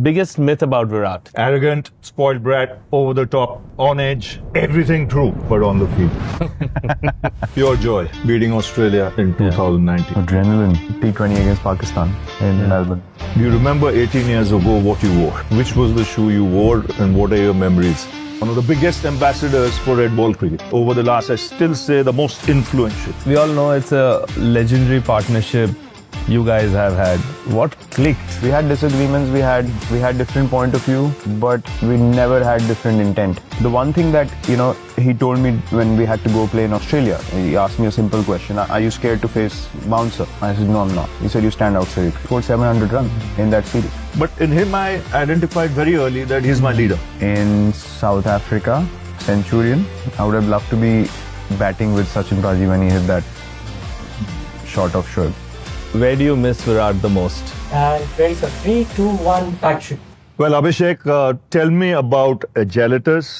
Biggest myth about Virat? Arrogant, spoiled brat, over the top, on edge, everything true, but on the field. Pure joy, beating Australia in 2019. Adrenaline, T20 against Pakistan in Melbourne. Do you remember 18 years ago what you wore? Which was the shoe you wore and what are your memories? One of the biggest ambassadors for red ball cricket. Over the last, I still say, the most influential. We all know it's a legendary partnership you guys have had. What clicked? We had disagreements, we had different point of view, but we never had different intent. The one thing that, he told me when we had to go play in Australia, he asked me a simple question, are you scared to face bouncer? I said, no, I'm not. He said, you stand outside. He scored 700 runs in that series. But in him, I identified very early that he's my leader. In South Africa, Centurion, I would have loved to be batting with Sachin Paji when he hit that shot of Shoaib. Where do you miss Virat the most? And ready for 3, 2, 1, action. Well, Abhishek, tell me about Agilitas,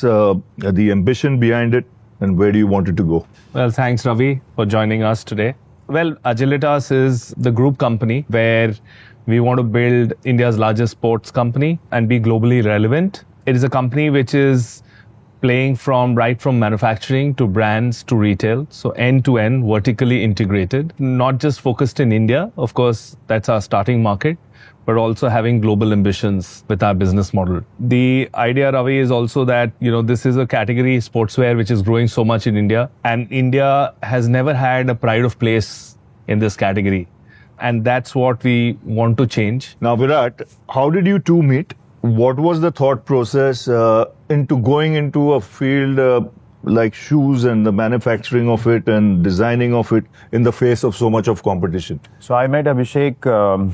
the ambition behind it, and where do you want it to go? Well, thanks, Ravi, for joining us today. Well, Agilitas is the group company where we want to build India's largest sports company and be globally relevant. It is a company which is playing right from manufacturing to brands to retail. So end-to-end, vertically integrated, not just focused in India. Of course, that's our starting market, but also having global ambitions with our business model. The idea, Ravi, is also that, this is a category, sportswear, which is growing so much in India. And India has never had a pride of place in this category. And that's what we want to change. Now, Virat, how did you two meet? What was the thought process into going into a field like shoes and the manufacturing of it and designing of it in the face of so much of competition? So I met Abhishek.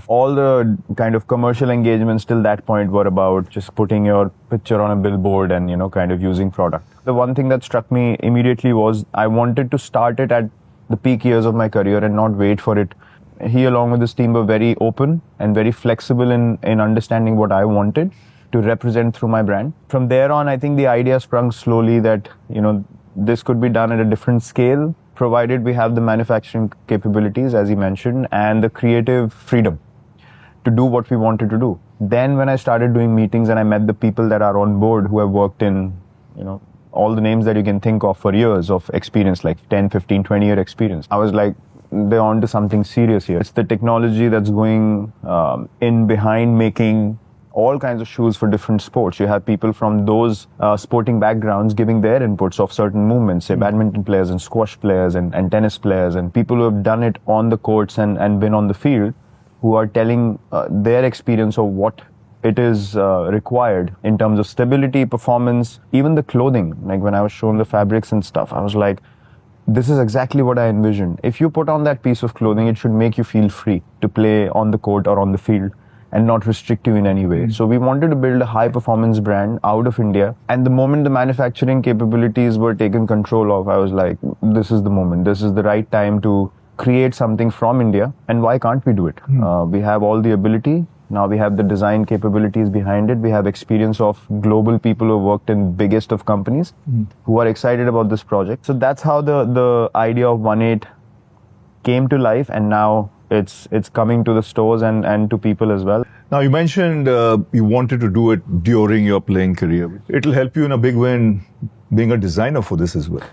All the kind of commercial engagements till that point were about just putting your picture on a billboard and, kind of using product. The one thing that struck me immediately was I wanted to start it at the peak years of my career and not wait for it. He, along with his team, were very open and very flexible in understanding what I wanted to represent through my brand. From there on, I think the idea sprung slowly that, this could be done at a different scale, provided we have the manufacturing capabilities, as he mentioned, and the creative freedom to do what we wanted to do. Then when I started doing meetings and I met the people that are on board who have worked in, all the names that you can think of for years of experience, like 10, 15, 20-year experience, I was like, they're on to something serious here. It's the technology that's going in behind making all kinds of shoes for different sports. You have people from those sporting backgrounds giving their inputs of certain movements, say badminton players and squash players and tennis players and people who have done it on the courts and been on the field, who are telling their experience of what it is required in terms of stability, performance, even the clothing. Like when I was shown the fabrics and stuff, I was like, this is exactly what I envisioned. If you put on that piece of clothing, it should make you feel free to play on the court or on the field and not restrict you in any way. So we wanted to build a high performance brand out of India. And the moment the manufacturing capabilities were taken control of, I was like, this is the moment. This is the right time to create something from India. And why can't we do it? We have all the ability. Now we have the design capabilities behind it. We have experience of global people who worked in biggest of companies who are excited about this project. So that's how the idea of one8 came to life, and now it's coming to the stores and to people as well. Now, you mentioned you wanted to do it during your playing career. It'll help you in a big way in being a designer for this as well.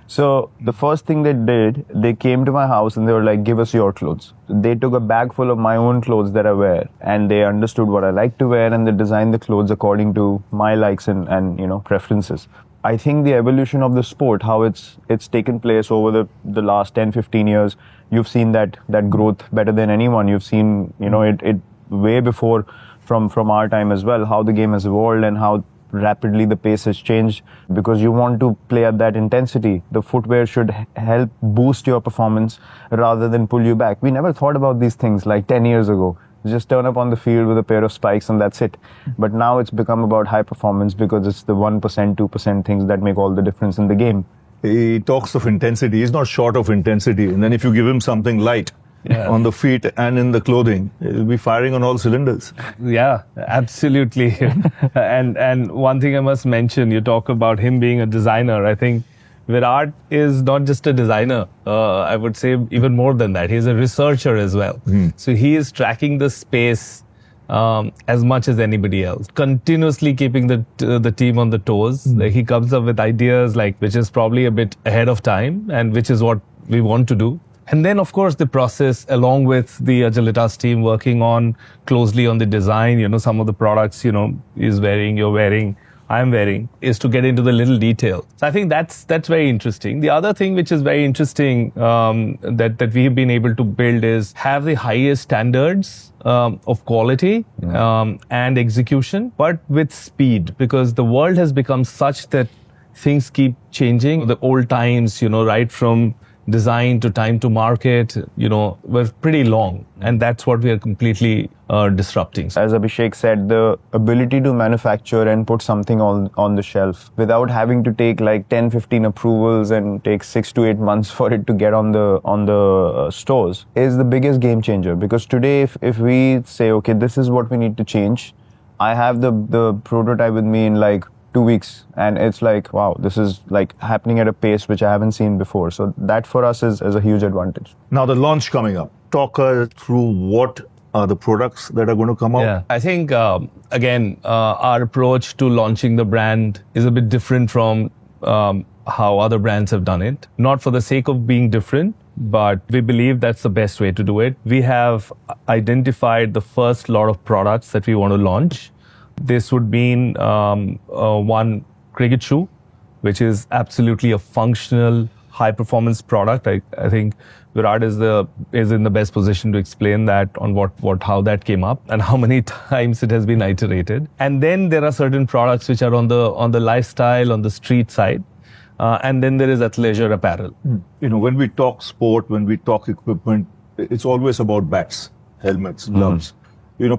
So the first thing they did, they came to my house and they were like, give us your clothes. They took a bag full of my own clothes that I wear, and they understood what I like to wear, and they designed the clothes according to my likes and preferences. I think the evolution of the sport, how it's taken place over the last 10, 15 years, you've seen that growth better than anyone. You've seen, it way before from our time as well, how the game has evolved and how rapidly the pace has changed, because you want to play at that intensity. The footwear should help boost your performance rather than pull you back. We never thought about these things like 10 years ago. Just turn up on the field with a pair of spikes and that's it. But now it's become about high performance because it's the 1%, 2% things that make all the difference in the game. He talks of intensity. He's not short of intensity. And then if you give him something light, on the feet and in the clothing, he'll be firing on all cylinders. Yeah, absolutely. and one thing I must mention, you talk about him being a designer. I think Virat is not just a designer. I would say even more than that. He's a researcher as well. So he is tracking the space as much as anybody else, continuously keeping the team on the toes. Like, he comes up with ideas which is probably a bit ahead of time, and which is what we want to do. And then, of course, the process, along with the Agilitas team working on closely on the design, some of the products, he's wearing, you're wearing, I'm wearing, is to get into the little detail. So I think that's very interesting. The other thing which is very interesting that we have been able to build is have the highest standards of quality and execution, but with speed, because the world has become such that things keep changing. The old times, right from design to time to market, were pretty long. And that's what we are completely disrupting. As Abhishek said, the ability to manufacture and put something on the shelf without having to take 10, 15 approvals and take 6 to 8 months for it to get on the stores is the biggest game changer. Because today, if we say, okay, this is what we need to change, I have the prototype with me in 2 weeks, and it's wow, this is happening at a pace which I haven't seen before. So that for us is a huge advantage. Now the launch coming up. Talk us through what are the products that are going to come out. Yeah, I think again, our approach to launching the brand is a bit different from how other brands have done it. Not for the sake of being different, but we believe that's the best way to do it. We have identified the first lot of products that we want to launch. This would mean one cricket shoe, which is absolutely a functional, high-performance product. I think Virat is in the best position to explain that on how that came up and how many times it has been iterated. And then there are certain products which are on the lifestyle, on the street side, and then there is athleisure apparel. When we talk sport, when we talk equipment, it's always about bats, helmets, gloves.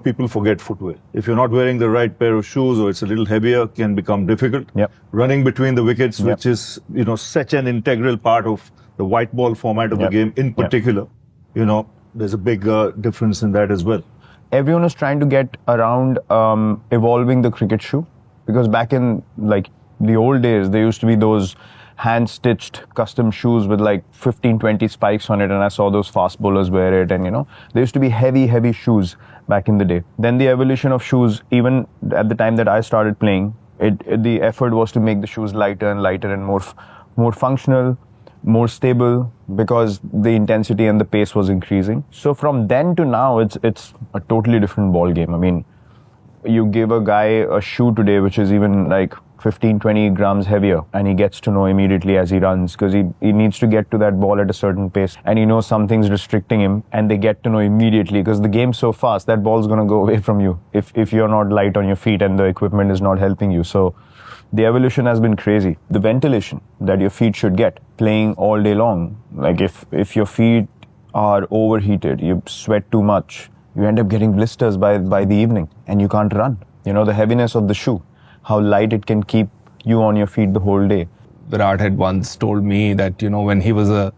People forget footwear. If you're not wearing the right pair of shoes or it's a little heavier, can become difficult. Yep. Running between the wickets, which is, such an integral part of the white ball format of the game in particular, there's a big difference in that as well. Everyone is trying to get around evolving the cricket shoe, because back in the old days, there used to be those hand-stitched custom shoes with 15, 20 spikes on it, and I saw those fast bowlers wear it, and there used to be heavy shoes back in the day. Then the evolution of shoes, even at the time that I started playing, the effort was to make the shoes lighter and more functional, more stable, because the intensity and the pace was increasing. So from then to now, it's a totally different ball game. I mean, you give a guy a shoe today which is even 15, 20 grams heavier, and he gets to know immediately as he runs, because he needs to get to that ball at a certain pace, and he knows something's restricting him, and they get to know immediately, because the game's so fast, that ball's going to go away from you if you're not light on your feet and the equipment is not helping you. So the evolution has been crazy. The ventilation that your feet should get playing all day long, if your feet are overheated, you sweat too much, you end up getting blisters by the evening, and you can't run. The heaviness of the shoe, how light it can keep you on your feet the whole day. Virat had once told me that, when he was a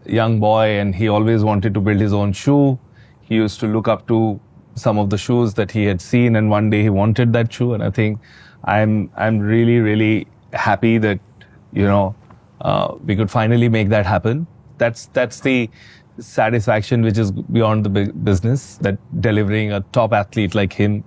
young boy and he always wanted to build his own shoe, he used to look up to some of the shoes that he had seen, and one day he wanted that shoe. And I think I'm really, really happy that, we could finally make that happen. That's the satisfaction which is beyond the business, that delivering a top athlete like him,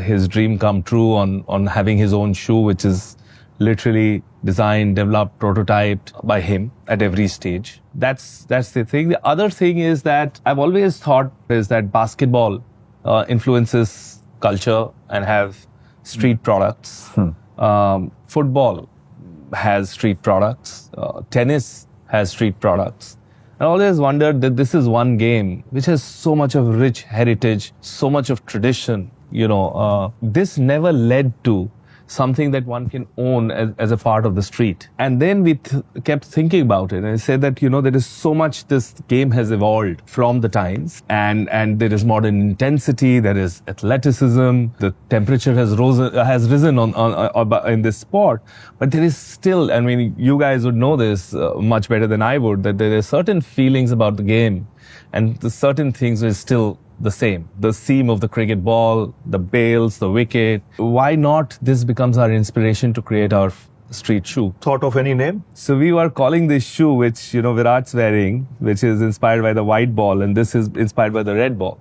his dream come true on having his own shoe, which is literally designed, developed, prototyped by him at every stage. That's the thing. The other thing is that I've always thought is that basketball influences culture and have street products. Football has street products. Tennis has street products. I always wondered that this is one game which has so much of rich heritage, so much of tradition. This never led to something that one can own as a part of the street. And then we kept thinking about it, and I said that, there is so much this game has evolved from the times, and there is modern intensity, there is athleticism, the temperature has risen on in this sport, but there is still, you guys would know this much better than I would, that there are certain feelings about the game, and the certain things are still the same. The seam of the cricket ball, the bails, the wicket. Why not this becomes our inspiration to create our street shoe. Thought of any name? So we were calling this shoe, which Virat's wearing, which is inspired by the white ball, and this is inspired by the red ball,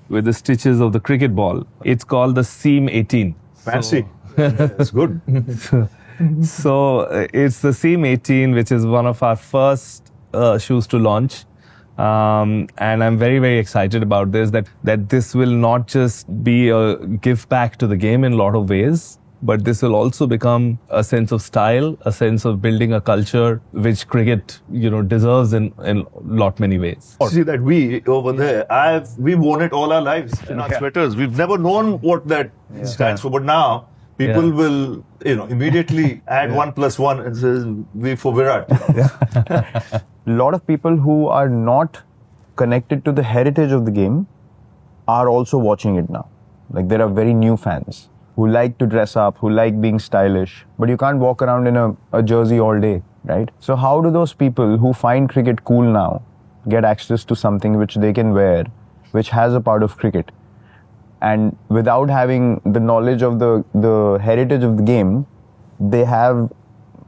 with the stitches of the cricket ball. It's called the Seam 18. Fancy. That's good. So it's the Seam 18, which is one of our first shoes to launch. And I'm very, very excited about this, that this will not just be a give back to the game in a lot of ways, but this will also become a sense of style, a sense of building a culture which cricket, deserves in lot many ways. See that we over there, we've worn it all our lives in our sweaters. We've never known what that stands for, but now people will, immediately add 1+1 and says V for Virat. A lot of people who are not connected to the heritage of the game are also watching it now. Like there are very new fans who like to dress up, who like being stylish, but you can't walk around in a jersey all day, right? So how do those people who find cricket cool now get access to something which they can wear, which has a part of cricket? And without having the knowledge of the heritage of the game, they have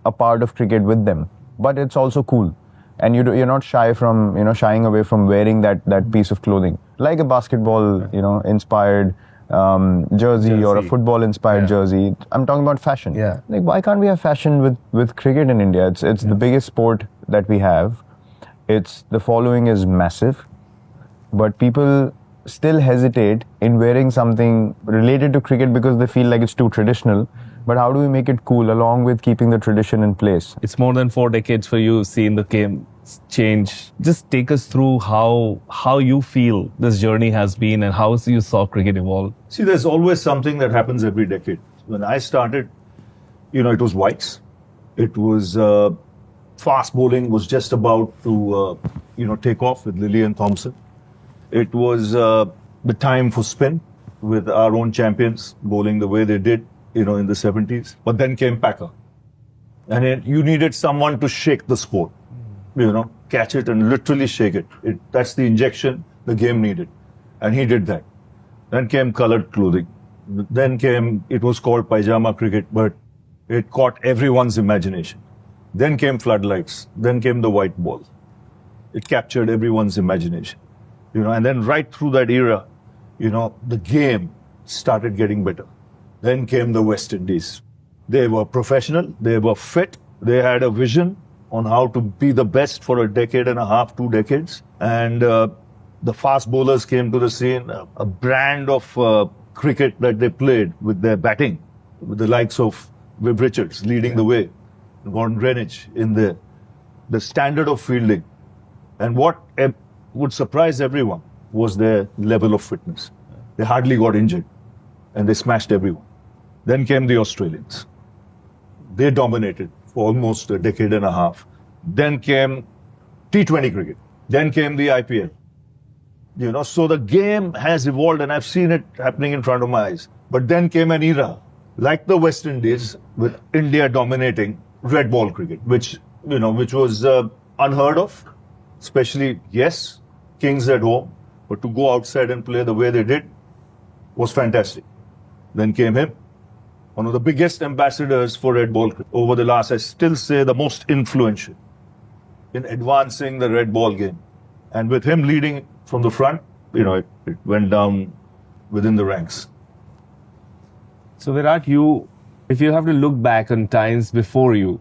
a part of cricket with them. But it's also cool. And you're not shying away from wearing that piece of clothing. Like a basketball, inspired jersey or a football inspired jersey. I'm talking about fashion. Yeah. Like, why can't we have fashion with cricket in India? It's the biggest sport that we have. The following is massive, but people still hesitate in wearing something related to cricket because they feel like it's too traditional. But how do we make it cool along with keeping the tradition in place? It's more than 4 decades for you seeing the game change. Just take us through how you feel this journey has been and how you saw cricket evolve. See, there's always something that happens every decade. When I started, it was whites. It was fast bowling was just about to, take off with Lilly and Thompson. It was the time for spin with our own champions bowling the way they did, in the 70s. But then came Packer. And you needed someone to shake the sport, catch it and literally shake it. That's the injection the game needed. And he did that. Then came colored clothing. It was called pajama cricket, but it caught everyone's imagination. Then came floodlights. Then came the white ball. It captured everyone's imagination. And then right through that era, the game started getting better. Then came the West Indies. They were professional, they were fit, they had a vision on how to be the best for a decade and a half, 2 decades. And the fast bowlers came to the scene, a brand of cricket that they played with their batting, with the likes of Viv Richards leading the way, Gordon Greenwich in there. The standard of fielding. And what would surprise everyone was their level of fitness. They hardly got injured and they smashed everyone. Then came the Australians. They dominated for almost a decade and a half. Then came T20 cricket. Then came the IPL. So the game has evolved and I've seen it happening in front of my eyes. But then came an era like the West Indies with India dominating red ball cricket, which was unheard of. Especially, yes, Kings at home, but to go outside and play the way they did was fantastic. Then came him, one of the biggest ambassadors for red ball over the last, I still say, the most influential in advancing the red ball game. And with him leading from the front, it went down within the ranks. So Virat, if you have to look back on times before you,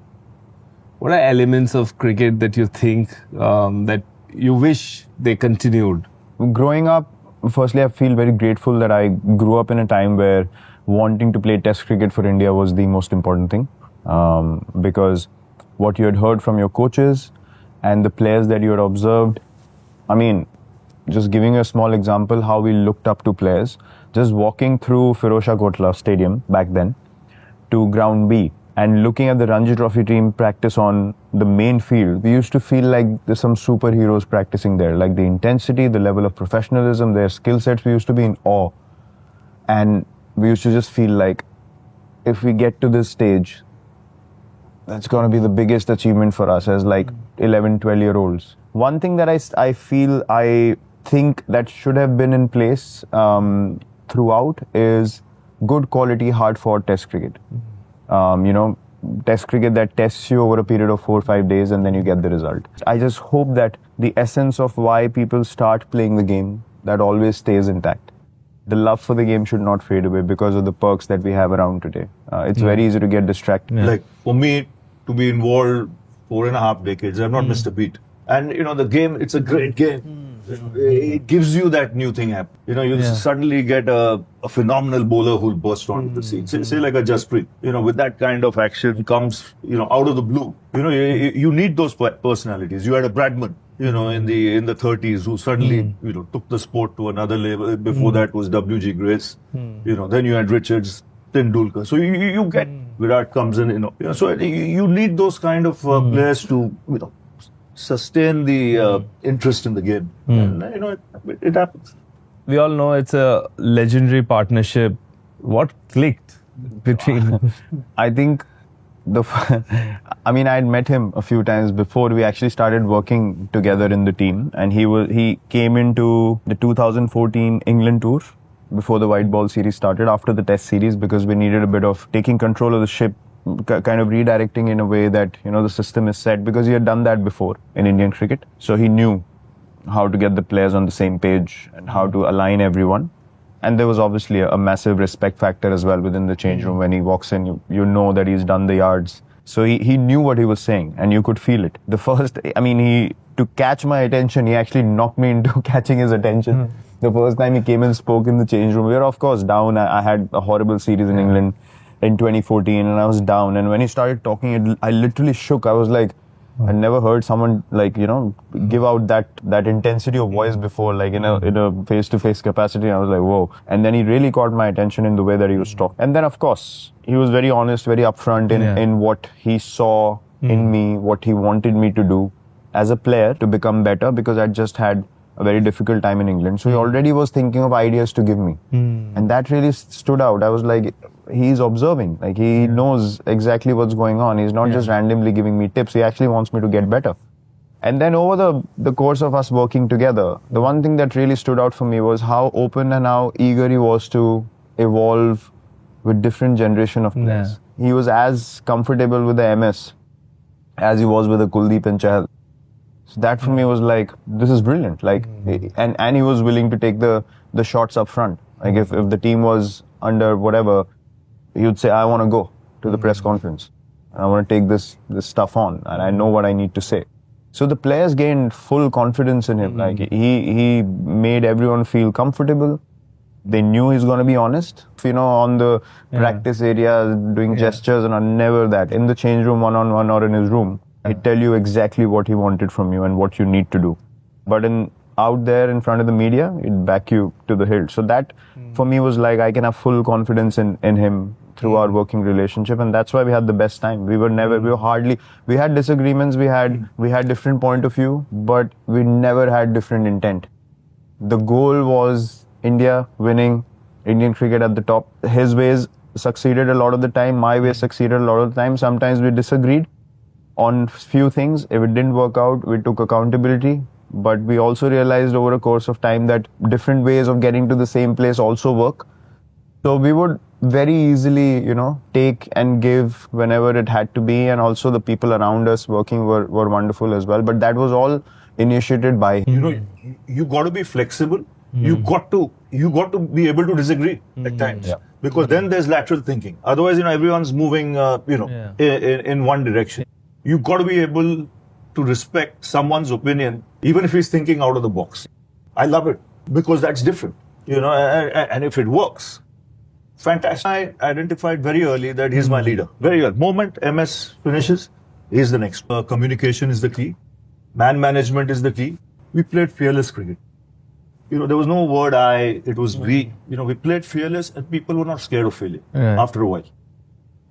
what are elements of cricket that you think that you wish they continued? Growing up, firstly, I feel very grateful that I grew up in a time where wanting to play Test cricket for India was the most important thing. Because what you had heard from your coaches and the players that you had observed, just giving you a small example, how we looked up to players, just walking through Firozshah Kotla Stadium back then to Ground B and looking at the Ranji Trophy team practice on the main field, we used to feel like there's some superheroes practicing there. Like the intensity, the level of professionalism, their skill sets, we used to be in awe. And we used to just feel like if we get to this stage, that's going to be the biggest achievement for us as like 11, 12-year-olds. One thing that I think that should have been in place throughout is good quality, hard-fought Test cricket. Test cricket that tests you over a period of 4 or 5 days and then you get the result. I just hope that the essence of why people start playing the game, that always stays intact. The love for the game should not fade away because of the perks that we have around today. It's very easy to get distracted. Yeah. Like for me to be involved 4.5 decades, I've not missed a beat. And the game, it's a great game. It gives you that new thing happen. You suddenly get a phenomenal bowler who'll burst onto the scene. Say like a Jasprit. With that kind of action comes, out of the blue. You need those personalities. You had a Bradman, in the 30s who suddenly, took the sport to another level. Before that was W.G. Grace. Then you had Richards, Tendulkar. So you get Virat comes in, So you need those kind of players to, sustain the interest in the game. And, it happens. We all know it's a legendary partnership. What clicked between? I think I had met him a few times before we actually started working together in the team, and he came into the 2014 England tour before the white ball series started, after the test series, because we needed a bit of taking control of the ship, kind of redirecting in a way that the system is set, because he had done that before in Indian cricket. So he knew how to get the players on the same page and how to align everyone. And there was obviously a massive respect factor as well within the change room. When he walks in, you know that he's done the yards. So he knew what he was saying, and you could feel it. The first, to catch my attention, he actually knocked me into catching his attention. The first time he came and spoke in the change room, we were of course down. I had a horrible series in England in 2014, and I was down. And when he started talking, I literally shook. I was like, I never heard someone give out that intensity of voice before, like in a face-to-face capacity. I was like, whoa. And then he really caught my attention in the way that he was talking. And then of course, he was very honest, very upfront in what he saw in me, what he wanted me to do as a player to become better, because I just had a very difficult time in England. So he already was thinking of ideas to give me. And that really stood out. I was like, he's observing. Like, he knows exactly what's going on. He's not just randomly giving me tips. He actually wants me to get better. And then over the course of us working together, the one thing that really stood out for me was how open and how eager he was to evolve with different generation of players. He was as comfortable with the MS as he was with the Kuldeep and Chahal. So that for me was like, this is brilliant. Like, and he was willing to take the shots up front. Like if the team was under whatever, he would say, I want to go to the press conference. I want to take this stuff on, and I know what I need to say. So the players gained full confidence in him. Like he made everyone feel comfortable. They knew he's going to be honest. On the practice area, doing gestures, and never that. In the change room, one-on-one, or in his room, he'd tell you exactly what he wanted from you and what you need to do. But out there in front of the media, he'd back you to the hilt. So that, for me, was like, I can have full confidence in him through our working relationship, and that's why we had the best time. We had disagreements, we had different point of view, but we never had different intent. The goal was India winning, Indian cricket at the top. His ways succeeded a lot of the time, my ways succeeded a lot of the time. Sometimes we disagreed on few things. If it didn't work out, we took accountability. But we also realized over a course of time that different ways of getting to the same place also work. So we would very easily, take and give whenever it had to be. And also the people around us working were wonderful as well. But that was all initiated by him. You got to be flexible. You got to be able to disagree at times. Because then there's lateral thinking. Otherwise, everyone's moving, in one direction. You got to be able to respect someone's opinion, even if he's thinking out of the box. I love it because that's different, and if it works, fantastic. I identified very early that he's my leader. Very early. Moment MS finishes, he's the next. Communication is the key. Man management is the key. We played fearless cricket. There was no word I, it was we. We played fearless, and people were not scared of failure after a while.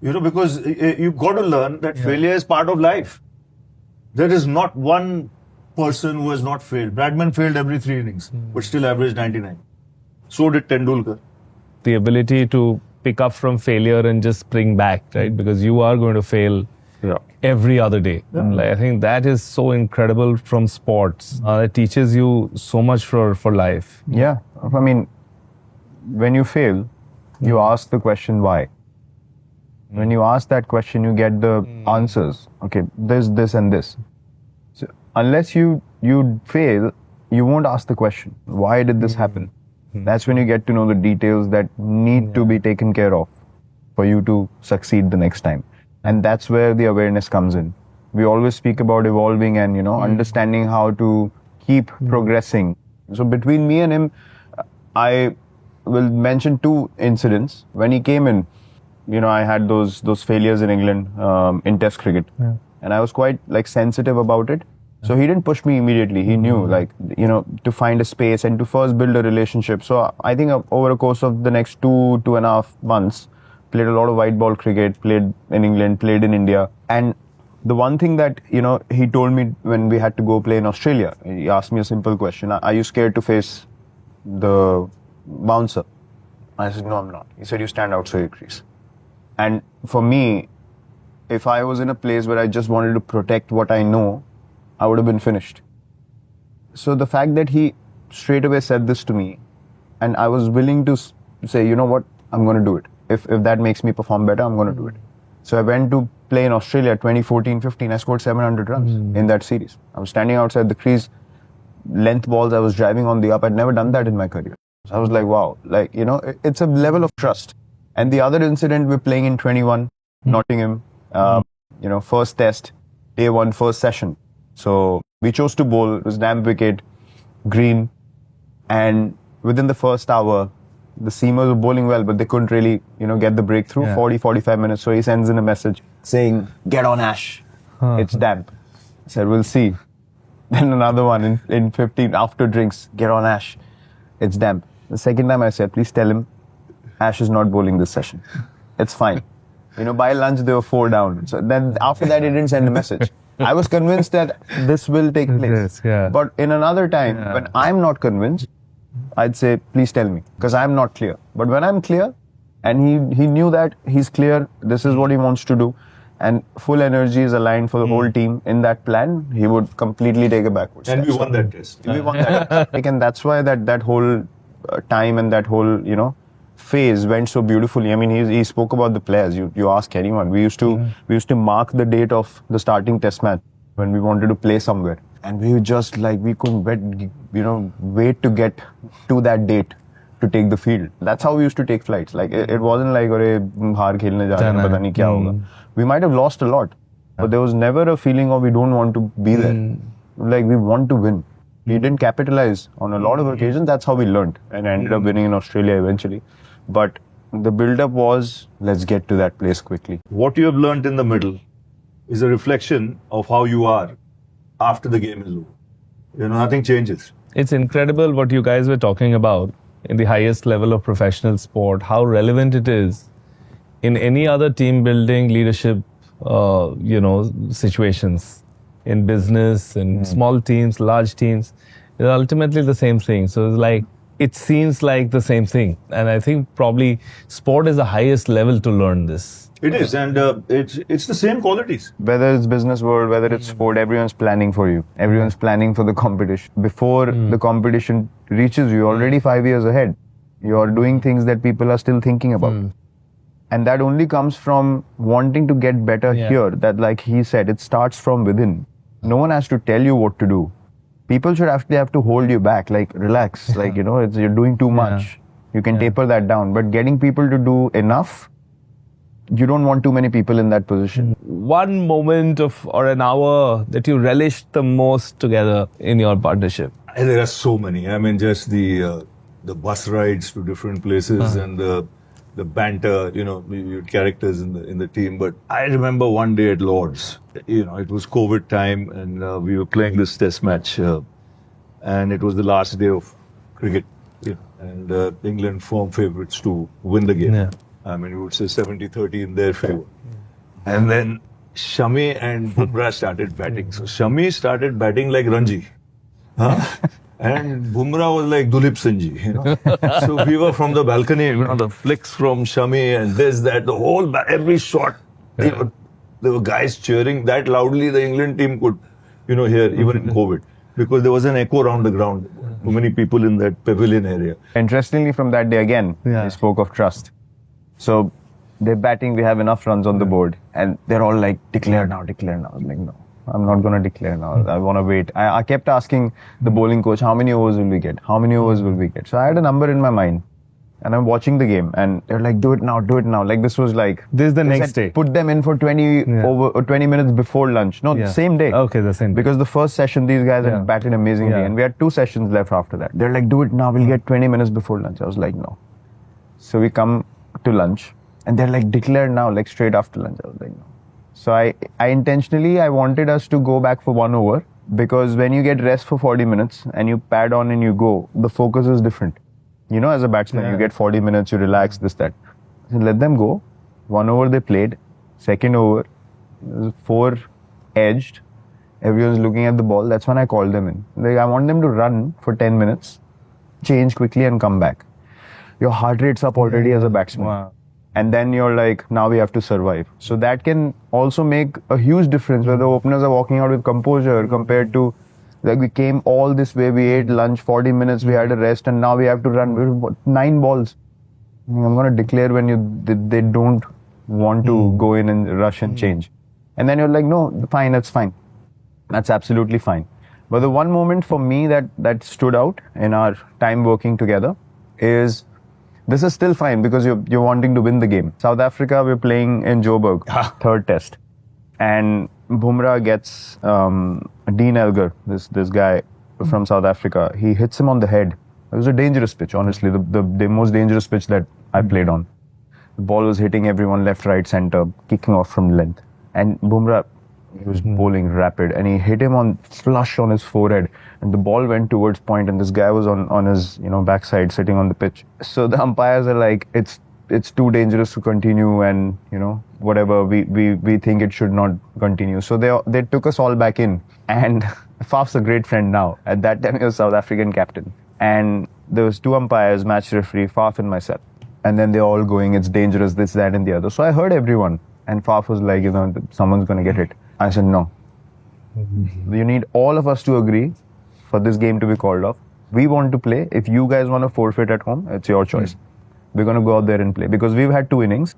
Because you've got to learn that failure is part of life. There is not one person who has not failed. Bradman failed every 3 innings, but still averaged 99. So did Tendulkar. The ability to pick up from failure and just spring back, right? Because you are going to fail every other day. Like, I think that is so incredible from sports. It teaches you so much for life. Yeah. When you fail, you ask the question why. When you ask that question, you get the answers. Okay, this, and this. So unless you fail, you won't ask the question. Why did this happen? That's when you get to know the details that need to be taken care of for you to succeed the next time. And that's where the awareness comes in. We always speak about evolving and, understanding how to keep progressing. So between me and him, I will mention two incidents. When he came in, I had those failures in England in Test cricket, and I was quite sensitive about it. So he didn't push me immediately. He knew to find a space and to first build a relationship. So I think over a course of the next 2.5 months, played a lot of white ball cricket, played in England, played in India. And the one thing that, he told me when we had to go play in Australia, he asked me a simple question. Are you scared to face the bouncer? I said, no, I'm not. He said, you stand outside your crease. And for me, if I was in a place where I just wanted to protect what I know, I would have been finished. So the fact that he straight away said this to me, and I was willing to say, you know what, I'm going to do it. If that makes me perform better, I'm going to do it. So I went to play in Australia 2014-15. I scored 700 runs in that series. I was standing outside the crease, length balls, I was driving on the up. I'd never done that in my career. So I was like, wow, it's a level of trust. And the other incident, we're playing in 21, Nottingham, first test, day one, first session. So we chose to bowl. It was damp wicket, green. And within the first hour, the seamers were bowling well, but they couldn't really, get the breakthrough. 45 minutes. So he sends in a message saying, get on Ash. It's damp. I said, we'll see. Then another one in 15, after drinks, get on Ash. It's damp. The second time I said, please tell him, Ash is not bowling this session. It's fine. By lunch, they were 4 down. So then after that, he didn't send a message. I was convinced that this will take place. But in another time, when I'm not convinced, I'd say, please tell me, because I'm not clear. But when I'm clear, and he knew that he's clear, this is what he wants to do, and full energy is aligned for the whole team in that plan, he would completely take a backward step. And we won that test. We won that. And that's why that whole time and that whole, phase went so beautifully. I mean, he spoke about the players. You ask anyone. We used to mark the date of the starting test match when we wanted to play somewhere, and we were just we couldn't wait to get to that date to take the field. That's how we used to take flights. It wasn't like, baar khelne ja rahe hain, pata nahi kya hoga. We might have lost a lot, but there was never a feeling of we don't want to be there. We want to win. We didn't capitalize on a lot of occasions. That's how we learned and ended up winning in Australia eventually. But the build-up was, let's get to that place quickly. What you have learned in the middle is a reflection of how you are after the game is over. Nothing changes. It's incredible what you guys were talking about in the highest level of professional sport, how relevant it is in any other team building, leadership, situations, in business, in small teams, large teams. It's ultimately the same thing. So it seems like the same thing. And I think probably sport is the highest level to learn this. It is, and it's the same qualities. Whether it's business world, whether it's sport, everyone's planning for you. Everyone's planning for the competition. Before the competition reaches you, already 5 years ahead. You're doing things that people are still thinking about. And that only comes from wanting to get better here. That, like he said, it starts from within. No one has to tell you what to do. People should actually have to hold you back, relax, you're doing too much. You can taper that down. But getting people to do enough, you don't want too many people in that position. One moment or an hour that you relished the most together in your partnership? There are so many. I mean, just the bus rides to different places and the banter, your characters in the team. But I remember one day at Lord's, it was COVID time and we were playing this test match and it was the last day of cricket. And England form favourites to win the game. Yeah. I mean, you would say 70-30 in their favour. And then Shami and Bumrah started batting. So Shami started batting like Ranji. And Bumrah was like Dulip Sanji, So we were from the balcony, the flicks from Shami and this, that, the whole, every shot, there were guys cheering that loudly the England team could, hear, even in COVID. Because there was an echo around the ground. Too many people in that pavilion area. Interestingly, from that day again, he spoke of trust. So they're batting, we have enough runs on the board. And they're all like, declare now, declare now. I was like, no, I'm not going to declare now. I want to wait. I kept asking the bowling coach, how many overs will we get? How many overs will we get? So I had a number in my mind. And I'm watching the game, and they're like, do it now, do it now. Like, this was like... This is the they next said, day. Put them in for 20 over or 20 minutes before lunch. No, the same day. Okay, the same day. Because the first session, these guys had batted amazingly, and we had 2 sessions left after that. They're like, do it now, we'll get 20 minutes before lunch. I was like, no. So we come to lunch, and they're like, declare now, like straight after lunch. I was like, no. So I intentionally, I wanted us to go back for 1 over, because when you get rest for 40 minutes, and you pad on and you go, the focus is different. You know, as a batsman, you get 40 minutes, you relax, this, that. So let them go. 1 over they played. Second over, 4 edged. Everyone's looking at the ball. That's when I called them in. Like, I want them to run for 10 minutes, change quickly and come back. Your heart rate's up already as a batsman. Wow. And then you're like, now we have to survive. So that can also make a huge difference where the openers are walking out with composure compared to, like, we came all this way, we ate lunch, 40 minutes, we had a rest, and now we have to run 9 balls. I'm going to declare when they don't want to go in and rush and change. And then you're like, no, fine, that's fine. That's absolutely fine. But the one moment for me that stood out in our time working together is, this is still fine because you're wanting to win the game. South Africa, we're playing in Joburg, third test. And Bumrah gets Dean Elgar, this guy from South Africa. He hits him on the head. It was a dangerous pitch, honestly, the most dangerous pitch that I played on. The ball was hitting everyone left, right, center, kicking off from length. And Bumrah, he was bowling rapid, and he hit him flush on his forehead, and the ball went towards point, and this guy was on his backside sitting on the pitch. So the umpires are like, it's too dangerous to continue, and whatever, we think it should not continue. So they took us all back in, and Faf's a great friend now. At that time he was South African captain, and there was 2 umpires, match referee, Faf and myself, and then they're all going, it's dangerous, this, that and the other. So I heard everyone, and Faf was like, someone's gonna get hit. I said, no. You need all of us to agree for this game to be called off. We want to play. If you guys want to forfeit at home, it's your choice. We're going to go out there and play. Because we've had 2 innings.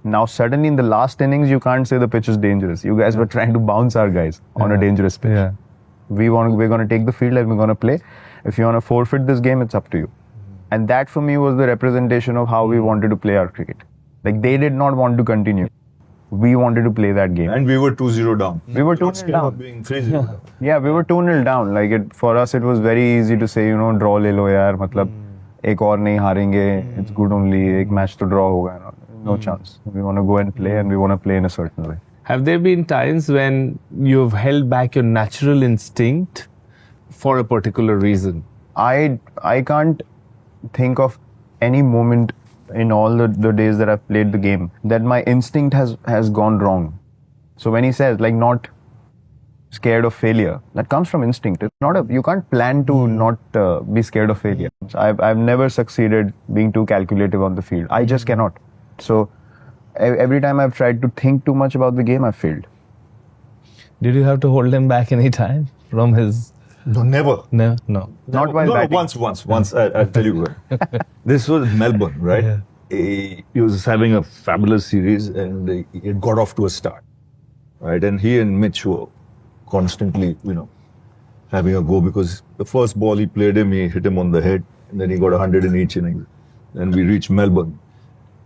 Now, suddenly in the last innings, you can't say the pitch is dangerous. You guys were trying to bounce our guys on a dangerous pitch. Yeah. We're going to take the field and we're going to play. If you want to forfeit this game, it's up to you. And that for me was the representation of how we wanted to play our cricket. Like, they did not want to continue. We wanted to play that game. And we were 2-0 down. We were 2-0 down. Being 3-0. Yeah, we were 2-0 down. Like, for us, it was very easy to say, draw le lo yaar. Matlab, ek aur nahi harenge. It's good only. Ek match to draw hoga. No chance. We want to go and play, and we want to play in a certain way. Have there been times when you've held back your natural instinct for a particular reason? I can't think of any moment in all the days that I've played the game that my instinct has gone wrong. So when he says, like, not scared of failure, that comes from instinct. It's not you can't plan to not be scared of failure. So I've never succeeded being too calculative on the field. I just cannot. So every time I've tried to think too much about the game, I've failed. Did you have to hold him back any time from his... No, never. No. Not while batting. Once, I'll tell you when. This was Melbourne, right? Yeah. He was having a fabulous series, and it got off to a start, right? And he and Mitch were constantly, having a go, because the first ball he played him, he hit him on the head, and then he got 100 in each inning. Then we reached Melbourne,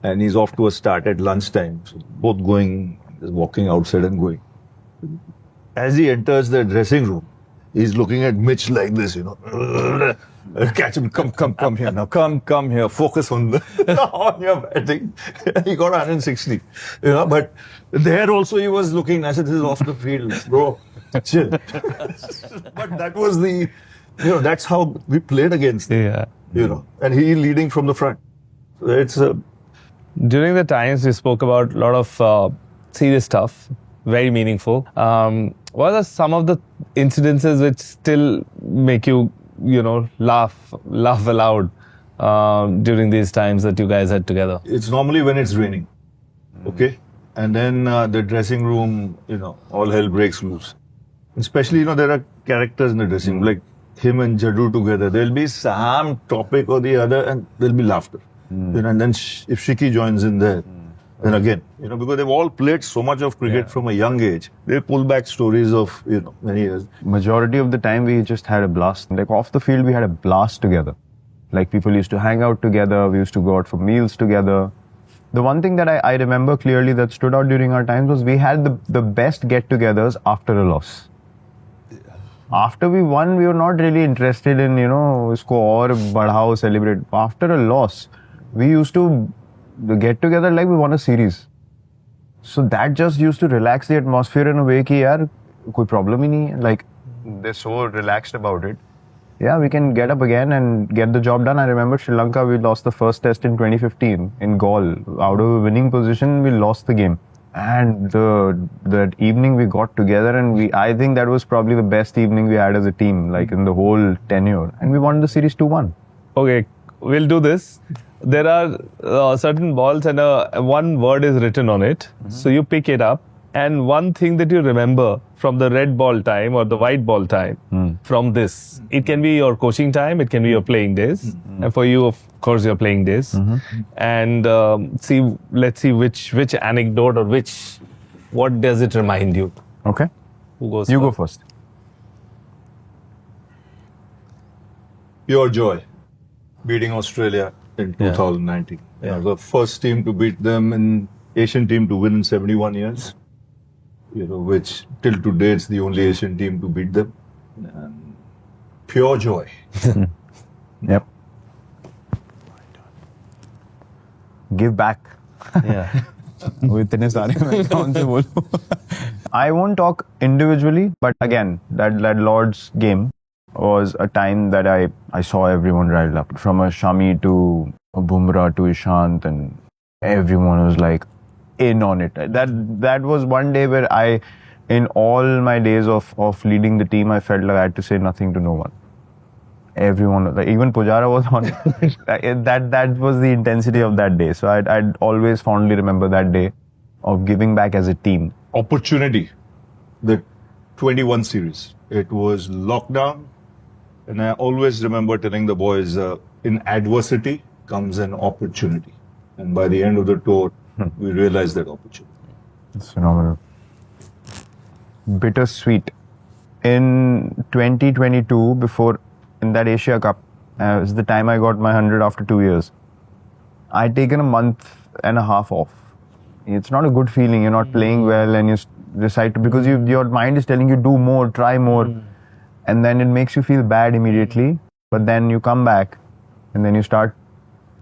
and he's off to a start at lunchtime. So both going, just walking outside and going. As he enters the dressing room, he's looking at Mitch like this, catch him, come here now, come here, focus on on your batting. He got 160, but there also he was looking, I said, this is off the field, bro, chill. But that was that's how we played against him, and he leading from the front. So it's During the times we spoke about a lot of serious stuff, very meaningful. What are some of the incidences which still make you, laugh aloud during these times that you guys had together? It's normally when it's raining, okay? And then the dressing room, all hell breaks loose. Especially, there are characters in the dressing room, like him and Jaddu together. There'll be some topic or the other, and there'll be laughter. And then if Shiki joins in there, And again, because they've all played so much of cricket from a young age, they pull back stories of, many years. Majority of the time we just had a blast. Like off the field, we had a blast together. Like people used to hang out together. We used to go out for meals together. The one thing that I remember clearly that stood out during our times was we had the best get-togethers after a loss. After we won, we were not really interested in, isko aur badhao, celebrate. After a loss, we used to get together like we won a series. So that just used to relax the atmosphere in a way ki yaar, koi problem hi nahi hai. Like, they're so relaxed about it. Yeah, we can get up again and get the job done. I remember Sri Lanka, we lost the first test in 2015 in Gaul. Out of a winning position, we lost the game. And that evening we got together and I think that was probably the best evening we had as a team, like in the whole tenure. And we won the series 2-1. Okay, we'll do this. There are certain balls and one word is written on it. So you pick it up. And one thing that you remember from the red ball time or the white ball time from this, it can be your coaching time, it can be your playing days. And for you, of course, your playing days. And let's see which anecdote or what does it remind you? Okay. Who goes You first? go first. Pure joy beating Australia in 2019. The first team to beat them in Asian team to win in 71 years. Which till today it's the only Asian team to beat them. And pure joy. Yep. Give back. Yeah. I won't talk individually, but again, that Lord's game was a time that I saw everyone riled up. From a Shami to a Bumrah to Ishant, and everyone was like in on it. That was one day where in all my days of leading the team, I felt like I had to say nothing to no one. Everyone, like even Pujara was on it. That was the intensity of that day. So I'd always fondly remember that day of giving back as a team. Opportunity, the 21 series. It was lockdown, and I always remember telling the boys, in adversity comes an opportunity. And by the end of the tour, we realized that opportunity. It's phenomenal. Bittersweet. In 2022, in that Asia Cup, was the time I got my 100 after 2 years. I'd taken a month and a half off. It's not a good feeling. You're not playing well and you decide to, because your mind is telling you do more, try more. And then it makes you feel bad immediately. But then you come back and then you start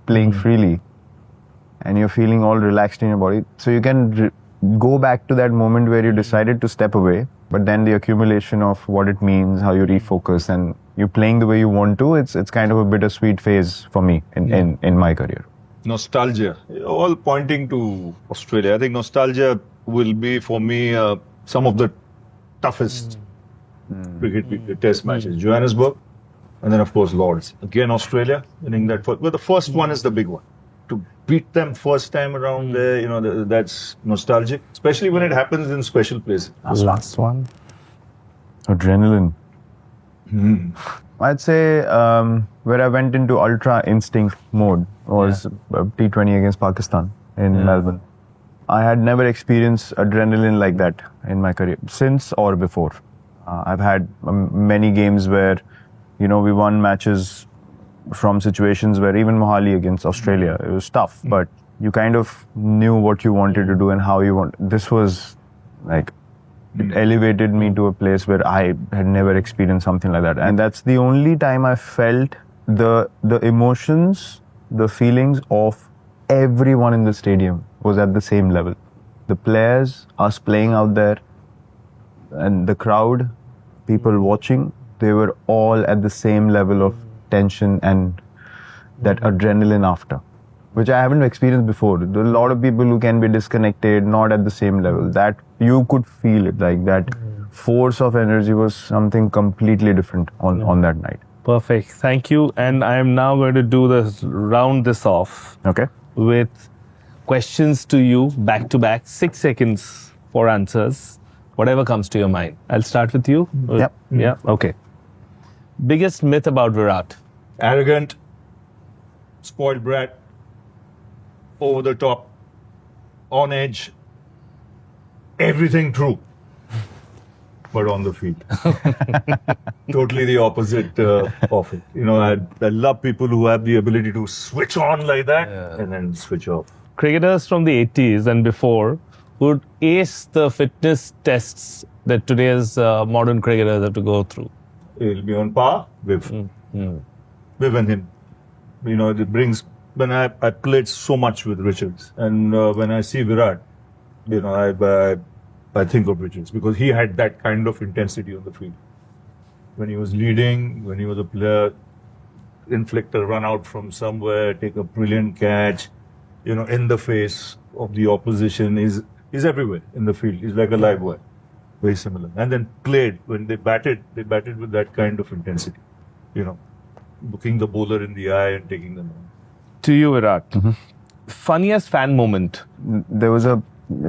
playing freely. And you're feeling all relaxed in your body. So you can go back to that moment where you decided to step away, but then the accumulation of what it means, how you refocus, and you're playing the way you want to, it's kind of a bittersweet phase for me in my career. Nostalgia, all pointing to Australia. I think nostalgia will be for me some of the toughest cricket test matches. Johannesburg, and then of course Lords. Again Australia, winning that first. But the first one is the big one. To beat them first time around there, that's nostalgic, especially when it happens in special places. Last one. Adrenaline. I'd say where I went into ultra instinct mode was T20 against Pakistan in Melbourne. I had never experienced adrenaline like that in my career, since or before. I've had many games where, we won matches from situations where even Mohali against Australia, it was tough, but you kind of knew what you wanted to do and how you want. This was like, it elevated me to a place where I had never experienced something like that. And that's the only time I felt the emotions, the feelings of everyone in the stadium was at the same level. The players, us playing out there, and the crowd, people watching, they were all at the same level of tension and that adrenaline after, which I haven't experienced before. There are a lot of people who can be disconnected, not at the same level. That you could feel it, like that force of energy was something completely different on that night. Perfect. Thank you. And I am now going to round this off. Okay. With questions to you back to back, 6 seconds for answers, whatever comes to your mind. I'll start with you. Yep. Yeah. Okay. Biggest myth about Virat? Arrogant, spoiled brat, over the top, on edge, everything true, but on the field. Totally the opposite of it. You know, I love people who have the ability to switch on like that and then switch off. Cricketers from the 80s and before would ace the fitness tests that today's modern cricketers have to go through. He'll be on par with Viv and him. You know, it brings, when I played so much with Richards, and when I see Virat, you know, I think of Richards because he had that kind of intensity on the field. When he was leading, when he was a player, inflict a run out from somewhere, take a brilliant catch, you know, in the face of the opposition. He's everywhere in the field. He's like a live wire. Very similar. And then played, when they batted with that kind of intensity. You know, looking the bowler in the eye and taking them on. To you, Virat, funniest fan moment? There was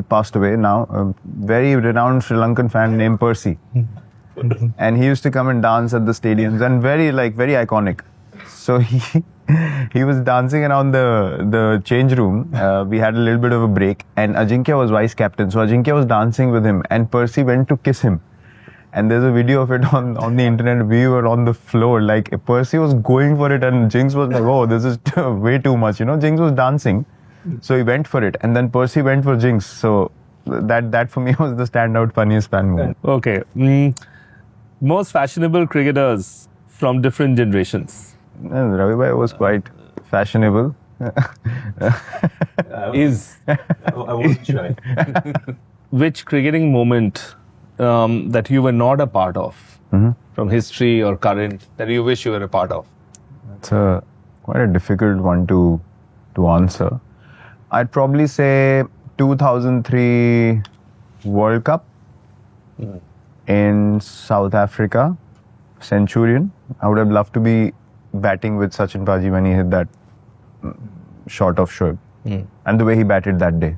passed away now, a very renowned Sri Lankan fan named Percy. And he used to come and dance at the stadiums and very iconic. So he was dancing around the change room. We had a little bit of a break and Ajinkya was vice captain. So Ajinkya was dancing with him and Percy went to kiss him. And there's a video of it on the internet. We were on the floor, like Percy was going for it and Jinx was like, oh, this is way too much. You know, Jinx was dancing. So he went for it and then Percy went for Jinx. So that for me was the standout funniest fan moment. Okay. Most fashionable cricketers from different generations. Ravi bhai was quite fashionable. I wasn't shy. Which cricketing moment that you were not a part of from history or current that you wish you were a part of? It's quite a difficult one to answer. I'd probably say 2003 World Cup in South Africa, Centurion. I would have loved to be batting with Sachin Paji when he hit that shot of Shoaib. And the way he batted that day.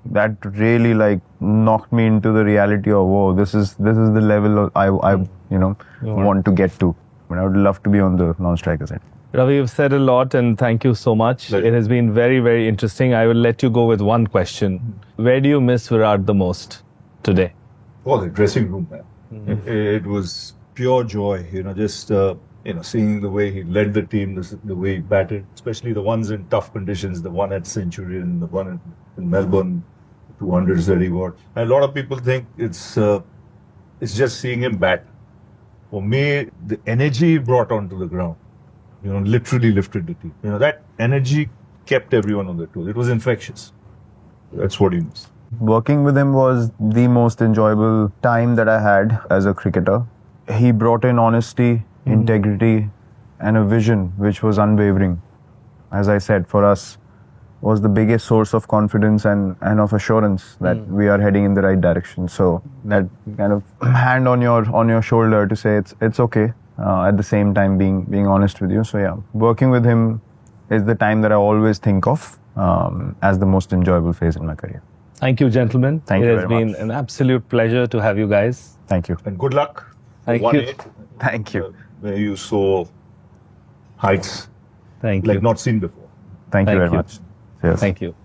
That really knocked me into the reality of, whoa, this is the level I want to get to. But I would love to be on the non-striker side. Ravi, you've said a lot and thank you so much. Pleasure. It has been very, very interesting. I will let you go with one question. Where do you miss Virat the most today? Oh, the dressing room, man. It was pure joy, you know, just, seeing the way he led the team, the way he batted, especially the ones in tough conditions, the one at Centurion, the one in Melbourne, 200s that he got. And a lot of people think it's just seeing him bat. For me, the energy he brought onto the ground, you know, literally lifted the team. You know, that energy kept everyone on their toes. It was infectious. That's what he was. Working with him was the most enjoyable time that I had as a cricketer. He brought in honesty, integrity, and a vision which was unwavering. As I said, for us, was the biggest source of confidence and of assurance that we are heading in the right direction. So that kind of hand on your shoulder to say it's okay. At the same time being honest with you. So yeah, working with him is the time that I always think of as the most enjoyable phase in my career. Thank you, gentlemen. Thank you It has very been much. an absolute pleasure to have you guys. Thank you. And good luck. Thank you. 1-8, Thank you. where you saw heights Thank like you. not seen before. Thank you Thank very you. much. Cheers. Thank you.